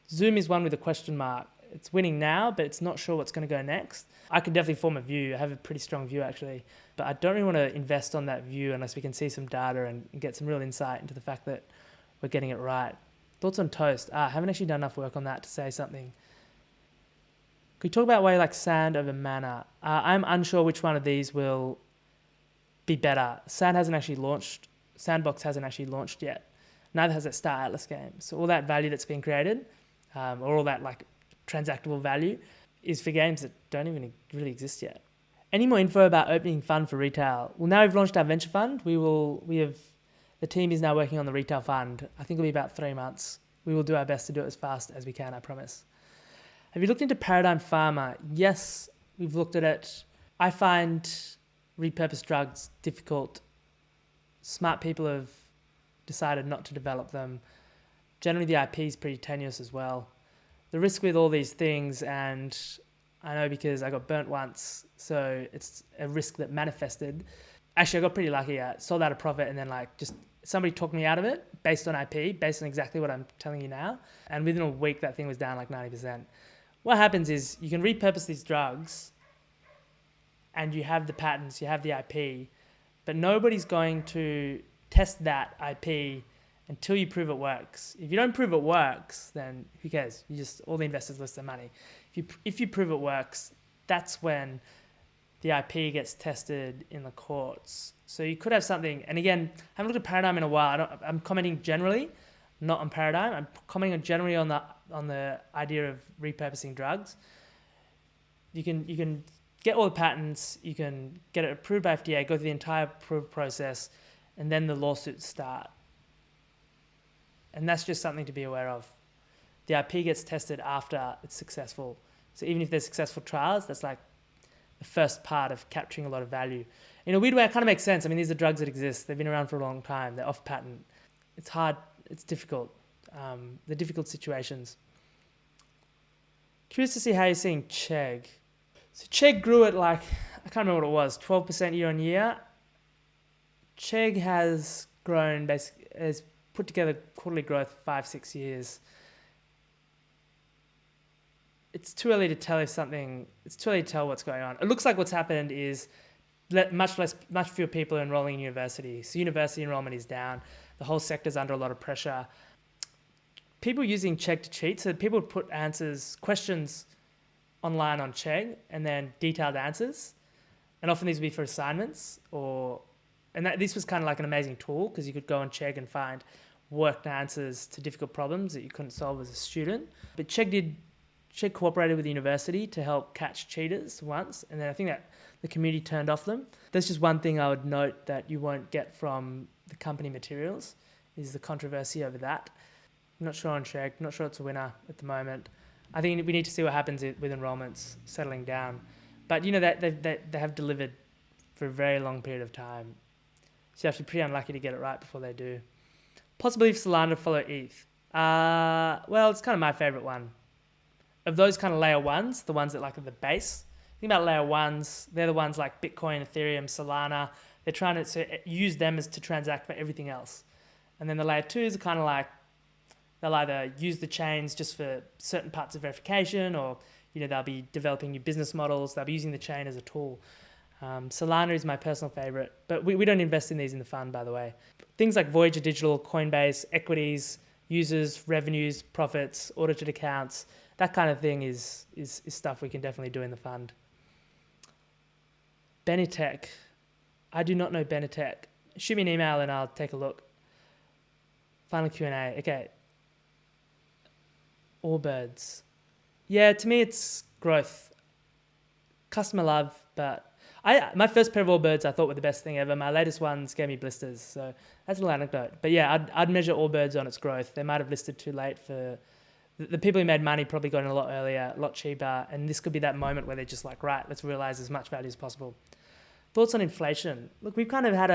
Zoom is one with a question mark. it's winning now, but it's not sure what's going to go next. I could definitely form a view. I have a pretty strong view actually, but I don't really want to invest on that view unless we can see some data and get some real insight into the fact that we're getting it right. Thoughts on Toast? I haven't actually done enough work on that to say something. Could we talk about why you like Sand over Mana? I'm unsure which one of these will be better. Sandbox hasn't actually launched yet. Neither has that Star Atlas game. So all that value that's been created, or all that like transactable value, is for games that don't even really exist yet. Any more info about opening fund for retail? Well, now we've launched our venture fund. The team is now working on the retail fund. I think it'll be about 3 months. We will do our best to do it as fast as we can, I promise. Have you looked into Paradigm Pharma? Yes, we've looked at it. I find repurposed drugs difficult. Smart people have decided not to develop them. Generally, the IP is pretty tenuous as well. The risk with all these things, and I know because I got burnt once, so it's a risk that manifested. Actually, I got pretty lucky. I sold out a profit, and then just somebody talked me out of it based on IP, based on exactly what I'm telling you now. And within a week, that thing was down like 90%. What happens is you can repurpose these drugs, and you have the patents, you have the IP, but nobody's going to test that IP until you prove it works. If you don't prove it works, then who cares? All the investors lose their money. If you prove it works, that's when the IP gets tested in the courts. So you could have something, and again, I haven't looked at Paradigm in a while. I'm commenting generally, not on Paradigm. I'm commenting generally on the idea of repurposing drugs. You can get all the patents, you can get it approved by FDA, go through the entire approval process, and then the lawsuits start. And that's just something to be aware of. The IP gets tested after it's successful. So even if there's successful trials, that's like the first part of capturing a lot of value. In a weird way, it kind of makes sense. I mean, these are drugs that exist. They've been around for a long time. They're off patent. It's hard. It's difficult. They're difficult situations. Curious to see how you're seeing Chegg. So Chegg grew at I can't remember what it was, 12% year on year. Chegg has grown, has put together quarterly growth 5-6 years. It's too early to tell what's going on. It looks like what's happened is much fewer people are enrolling in university. So university enrollment is down. The whole sector's under a lot of pressure. People using Chegg to cheat. So people would put questions online on Chegg and then detailed answers. And often these would be for assignments this was kind of like an amazing tool because you could go on Chegg and find worked answers to difficult problems that you couldn't solve as a student. But Chegg cooperated with the university to help catch cheaters once, and then I think that the community turned off them. There's just one thing I would note that you won't get from the company materials is the controversy over that. I'm not sure on Chegg, not sure it's a winner at the moment. I think we need to see what happens with enrollments settling down. But they have delivered for a very long period of time. So you have to be pretty unlucky to get it right before they do. Possibly for Solana to follow ETH. Well, it's kind of my favorite one. Of those kind of layer ones, the ones that are the base. Think about layer ones. They're the ones like Bitcoin, Ethereum, Solana. They're trying to use them to transact for everything else. And then the layer twos are kind of they'll either use the chains just for certain parts of verification, or they'll be developing new business models. They'll be using the chain as a tool. Solana is my personal favorite, but we don't invest in these in the fund, by the way. Things like Voyager Digital, Coinbase, equities, users, revenues, profits, audited accounts, that kind of thing is stuff we can definitely do in the fund. Benitech. I do not know Benitech. Shoot me an email and I'll take a look. Final Q&A. Okay. Allbirds. Yeah, to me it's growth. Customer love, but my first pair of Allbirds I thought were the best thing ever. My latest ones gave me blisters, so that's a little anecdote. But yeah, I'd measure Allbirds on its growth. They might have listed too late for... The people who made money probably got in a lot earlier, a lot cheaper, and this could be that moment where they're just right, let's realize as much value as possible. Thoughts on inflation? Look, we've kind of had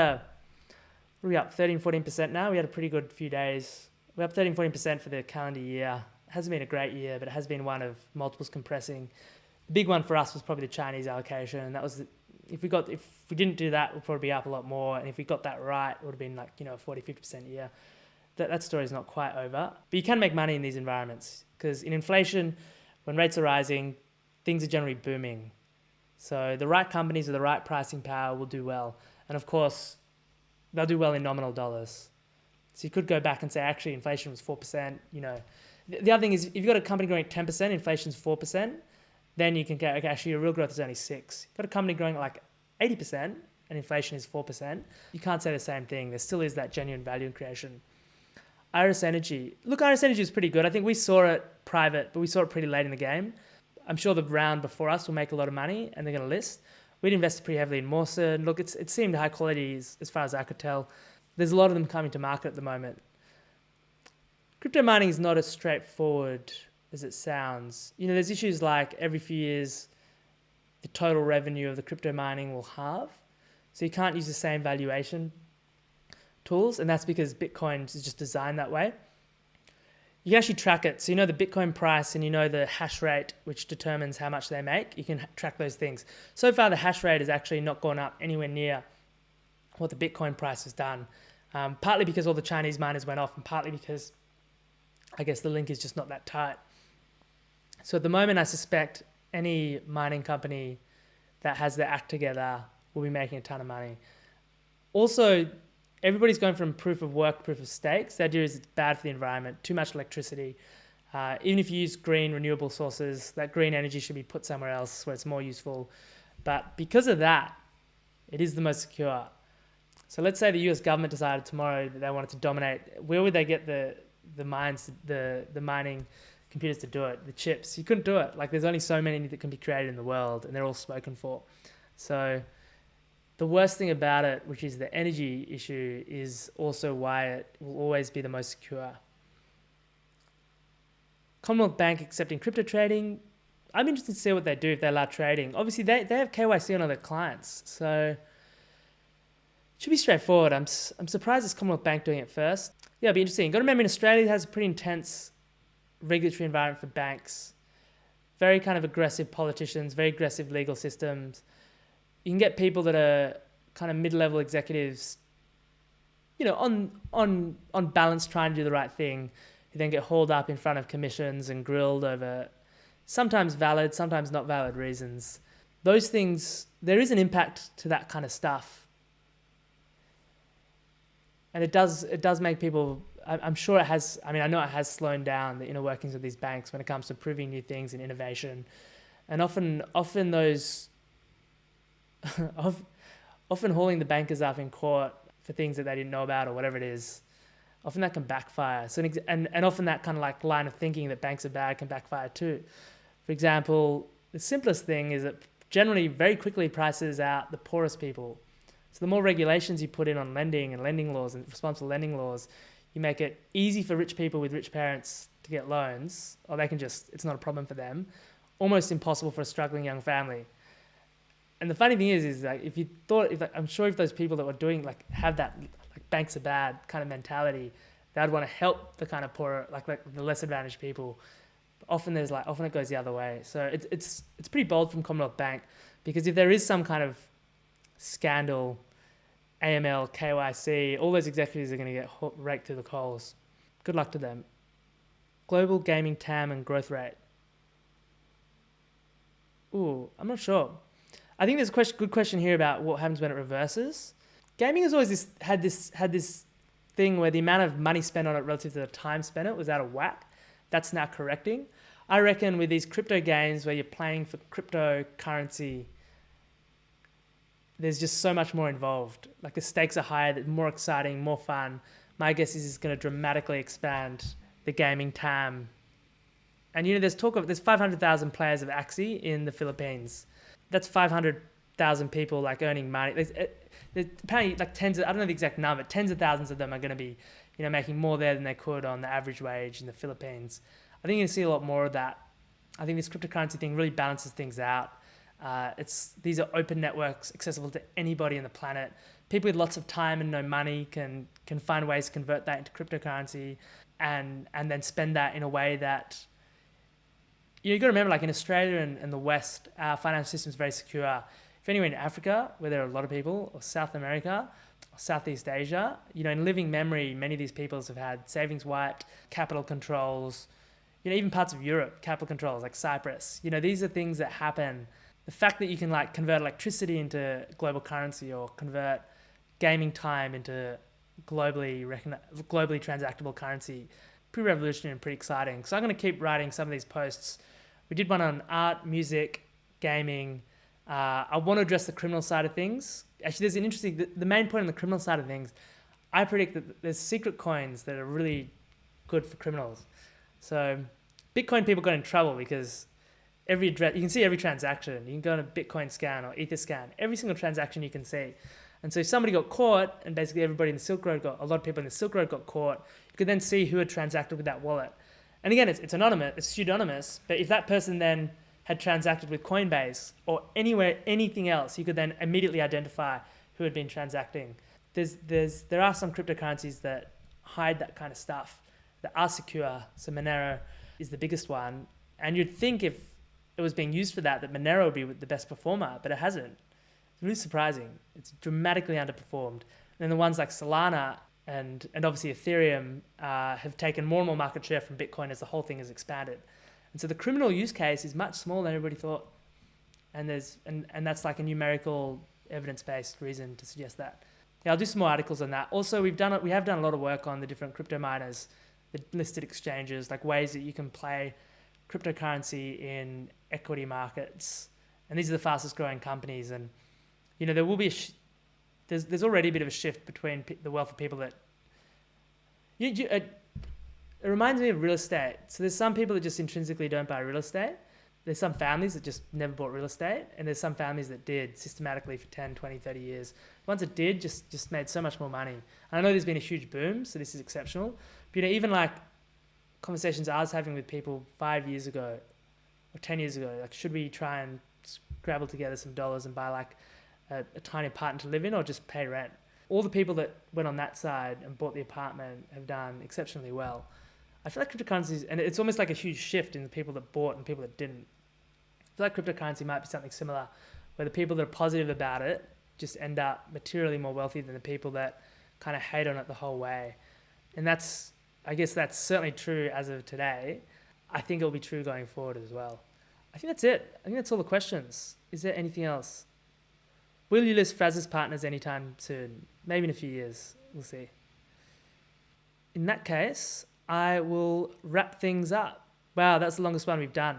we're up 13-14% now. We had a pretty good few days. We're up 13-14% for the calendar year. It hasn't been a great year, but it has been one of multiples compressing. The big one for us was probably the Chinese allocation. That was if we didn't do that, we'd probably be up a lot more, and if we got that right, it would have been a 40-50% year. That story is not quite over, but you can make money in these environments because in inflation, when rates are rising, things are generally booming. So the right companies with the right pricing power will do well. And of course, they'll do well in nominal dollars. So you could go back and say, actually, inflation was 4%. The other thing is, if you've got a company growing at 10%, inflation's 4%, then you can get, okay, actually, your real growth is only 6%. You've got a company growing at like 80% and inflation is 4%. You can't say the same thing. There still is that genuine value creation. Iris Energy. Look, Iris Energy is pretty good. I think we saw it private, but we saw it pretty late in the game. I'm sure the round before us will make a lot of money and they're going to list. We'd invested pretty heavily in Mawson. Look, it seemed high quality as far as I could tell. There's a lot of them coming to market at the moment. Crypto mining is not as straightforward as it sounds. There's issues like every few years, the total revenue of the crypto mining will halve. So you can't use the same valuation tools. And that's because Bitcoin is just designed that way. You can actually track it. So you know the Bitcoin price and you know the hash rate, which determines how much they make. You can track those things. So far, the hash rate has actually not gone up anywhere near what the Bitcoin price has done. Partly because all the Chinese miners went off and partly because I guess the link is just not that tight. So at the moment, I suspect any mining company that has their act together will be making a ton of money. Also, everybody's going from proof of work, proof of stakes. The idea is it's bad for the environment, too much electricity. Even if you use green renewable sources, that green energy should be put somewhere else where it's more useful. But because of that, it is the most secure. So let's say the US government decided tomorrow that they wanted to dominate. Where would they get the mining computers to do it? The chips. You couldn't do it. Like there's only so many that can be created in the world and they're all spoken for. So the worst thing about it, which is the energy issue, is also why it will always be the most secure. Commonwealth Bank accepting crypto trading. I'm interested to see what they do if they allow trading. Obviously, they have KYC on all their clients. So it should be straightforward. I'm surprised it's Commonwealth Bank doing it first. Yeah, it'll be interesting. You've got to remember, in Australia, it has a pretty intense regulatory environment for banks. Very kind of aggressive politicians, very aggressive legal systems. You can get people that are kind of mid-level executives, on balance trying to do the right thing, who then get hauled up in front of commissions and grilled over sometimes valid, sometimes not valid reasons. Those things, there is an impact to that kind of stuff. And it does make people, I'm sure it has, I know it has slowed down the inner workings of these banks when it comes to proving new things and innovation. And often those, often hauling the bankers up in court for things that they didn't know about or whatever it is, often that can backfire. So and often that kind of like line of thinking that banks are bad can backfire too. For example, the simplest thing is that generally very quickly prices out the poorest people. So the more regulations you put in on lending and lending laws and responsible lending laws, you make it easy for rich people with rich parents to get loans, or they can just, it's not a problem for them, almost impossible for a struggling young family. And the funny thing is like, I'm sure if those people that were doing, like, have that, like, banks are bad kind of mentality, they'd want to help the kind of poorer, like the less advantaged people. But often it goes the other way. So it's pretty bold from Commonwealth Bank, because if there is some kind of scandal, AML, KYC, all those executives are going to get raked through the coals. Good luck to them. Global gaming TAM and growth rate. Ooh, I'm not sure. I think there's a good question here about what happens when it reverses. Gaming has always had this thing where the amount of money spent on it relative to the time spent on it was out of whack. That's now correcting. I reckon with these crypto games where you're playing for cryptocurrency, there's just so much more involved. Like the stakes are higher, more exciting, more fun. My guess is it's going to dramatically expand the gaming TAM. And there's 500,000 players of Axie in the Philippines. That's 500,000 people like earning money. There's apparently like I don't know the exact number, tens of thousands of them are going to be, making more there than they could on the average wage in the Philippines. I think you're going to see a lot more of that. I think this cryptocurrency thing really balances things out. These are open networks accessible to anybody on the planet. People with lots of time and no money can find ways to convert that into cryptocurrency and then spend that in a way that, you've got to remember, like in Australia and the West, our financial system is very secure. If anywhere in Africa, where there are a lot of people, or South America, or Southeast Asia, in living memory, many of these peoples have had savings wiped, capital controls, even parts of Europe, capital controls like Cyprus. These are things that happen. The fact that you can like convert electricity into global currency or convert gaming time into globally transactable currency, pretty revolutionary and pretty exciting. So I'm going to keep writing some of these posts. We did one on art, music, gaming. I want to address the criminal side of things. Actually, there's an interesting, the main point on the criminal side of things, I predict that there's secret coins that are really good for criminals. So Bitcoin people got in trouble because you can see every transaction. You can go on a Bitcoin scan or Ether scan, every single transaction you can see. And so if somebody got caught, and basically everybody in the Silk Road a lot of people in the Silk Road got caught, you could then see who had transacted with that wallet. And again, it's anonymous, it's pseudonymous, but if that person then had transacted with Coinbase or anything else, you could then immediately identify who had been transacting. There are some cryptocurrencies that hide that kind of stuff, that are secure. So Monero is the biggest one. And you'd think if it was being used for that Monero would be the best performer, but it hasn't. It's really surprising. It's dramatically underperformed. And then the ones like Solana and obviously Ethereum have taken more and more market share from Bitcoin as the whole thing has expanded. And so the criminal use case is much smaller than everybody thought. And that's like a numerical evidence-based reason to suggest that. Yeah, I'll do some more articles on that. Also, we have done a lot of work on the different crypto miners, the listed exchanges, like ways that you can play cryptocurrency in equity markets. And these are the fastest growing companies. And, there will be there's already a bit of a shift between the wealth of people that it reminds me of real estate. So there's some people that just intrinsically don't buy real estate. There's some families that just never bought real estate. And there's some families that did systematically for 10, 20, 30 years. The ones that did just made so much more money. And I know there's been a huge boom, so this is exceptional. But, even like conversations I was having with people 5 years ago or 10 years ago, like, should we try and scrabble together some dollars and buy like a tiny apartment to live in or just pay rent? All the people that went on that side and bought the apartment have done exceptionally well. I feel like cryptocurrencies, and it's almost like a huge shift in the people that bought and people that didn't. I feel like cryptocurrency might be something similar, where the people that are positive about it just end up materially more wealthy than the people that kind of hate on it the whole way. And I guess that's certainly true as of today. I think it'll be true going forward as well. I think that's it. I think that's all the questions. Is there anything else? Will you list Fraz's partners anytime soon? Maybe in a few years. We'll see. In that case, I will wrap things up. Wow, that's the longest one we've done.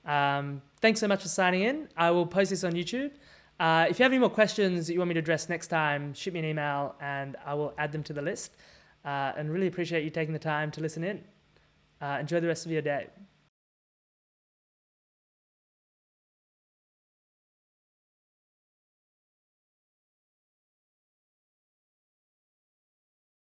Thanks so much for signing in. I will post this on YouTube. If you have any more questions that you want me to address next time, shoot me an email and I will add them to the list. And really appreciate you taking the time to listen in. Enjoy the rest of your day.